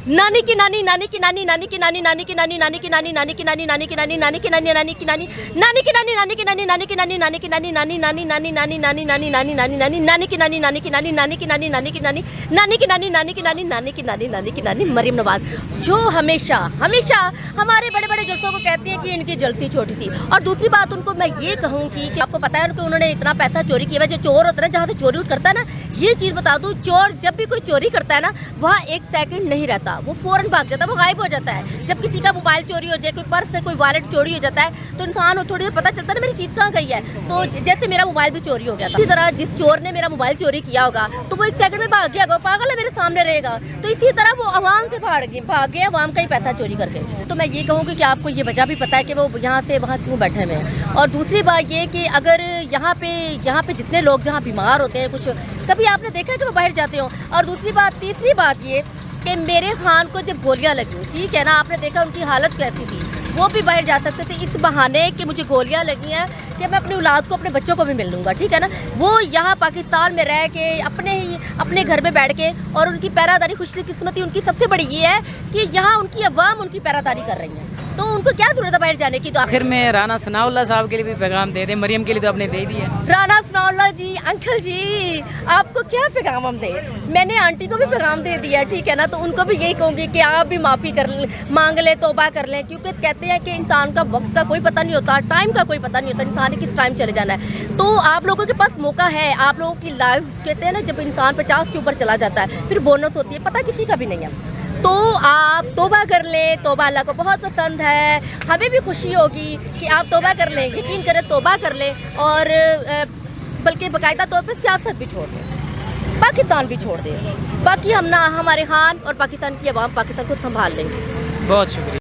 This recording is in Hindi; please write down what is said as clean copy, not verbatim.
नानी की नानी, नानी की नानी, नानी की नानी, नानी की नानी, नानी की नानी, नानी की नानी, नानी की नानी, नानी की नानी, नानी की नानी, नानी की नानी, नानी की नानी, नानी की नानी, नानी की नानी, नानी नानी नानी नानी नानी नानी नानी नानी नानी नानी की नानी, नानी की नानी, नानी की नानी, नानी की नानी, नानी की नानी, नानी की नानी, नानी की नानी, नानी की नानी मरियम नवाज, जो हमेशा हमेशा हमारे बड़े बड़े जलसों को कहती हैं कि इनकी जलती छोटी थी। और दूसरी बात उनको मैं ये कहूँगी कि आपको पता है कि उन्होंने इतना पैसा चोरी किया है। जो चोर होता है जहाँ से चोरी करता है ना, ये चीज़ बता दूँ, चोर जब भी कोई चोरी करता है ना, वहाँ एक सेकंड नहीं रहता, वो फौरन भाग जाता है, वो गायब हो जाता है। जब किसी का मोबाइल चोरी हो जाए, कोई पर्स से कोई वॉलेट चोरी हो जाता है, तो इंसान थोड़ी देर पता चलता है ना मेरी चीज़ कहाँ गई है। तो जैसे मेरा मोबाइल भी चोरी हो गया था, इसी तरह जिस चोर ने मेरा मोबाइल चोरी किया होगा तो वो एक सेकंड में भाग गया, पागल है, मेरे सामने रहेगा। तो इसी तरह वो आवाम से भाग गया, आवाम का ही पैसा चोरी करके। तो मैं ये कहूँगी कि आपको ये वजह भी पता है कि वो यहाँ से वहाँ क्यों बैठे हुए हैं। और दूसरी बात ये कि अगर यहाँ पे जितने लोग जहाँ बीमार होते हैं, कुछ कभी आपने देखा है कि वो बाहर जाते हो। और तीसरी बात ये कि मेरे खान को जब गोलियां लगी, ठीक है ना, आपने देखा उनकी हालत कैसी थी, वो भी बाहर जा सकते थे इस बहाने कि मुझे गोलियां लगी हैं कि मैं अपनी औलाद को, अपने बच्चों को भी मिल लूँगा, ठीक है ना। वो यहाँ पाकिस्तान में रह के अपने घर में बैठ के, और उनकी पैरादारी, खुशकिस्मती उनकी सबसे बड़ी ये है कि यहाँ उनकी अवाम उनकी पैरादारी कर रही है, तो उनको क्या जरूरत है बाहर जाने की। तो आखिर में राना सनाउल्लाह साहब के लिए भी पैगाम दे दें, मरियम के लिए तो आपने दे दिया। राना सनाउल्लाह जी, अंकल जी, आपको क्या पैगाम हम दे, मैंने आंटी को भी पैगाम दे दिया, ठीक है ना। तो उनको भी यही कहूँगी कि आप भी माफ़ी मांग लें, तौबा कर लें, क्योंकि कहते हैं कि इंसान का वक्त का कोई पता नहीं होता, टाइम का कोई पता नहीं होता, इंसान ने किस टाइम चले जाना है। तो आप लोगों के पास मौका है, आप लोगों की लाइफ, कहते हैं ना जब इंसान 50 के ऊपर चला जाता है फिर बोनस होती है, पता किसी का भी नहीं है। तो आप तौबा कर लें, तौबा अल्लाह को बहुत पसंद है, हमें भी खुशी होगी कि आप तौबा कर लें, यकीन करें तौबा कर लें, और बल्कि बाकायदा तौर पर सियासत भी छोड़ दें, पाकिस्तान भी छोड़ दें। बाकी हमारे खान और पाकिस्तान की आवाम पाकिस्तान को संभाल लेंगे। बहुत शुक्रिया।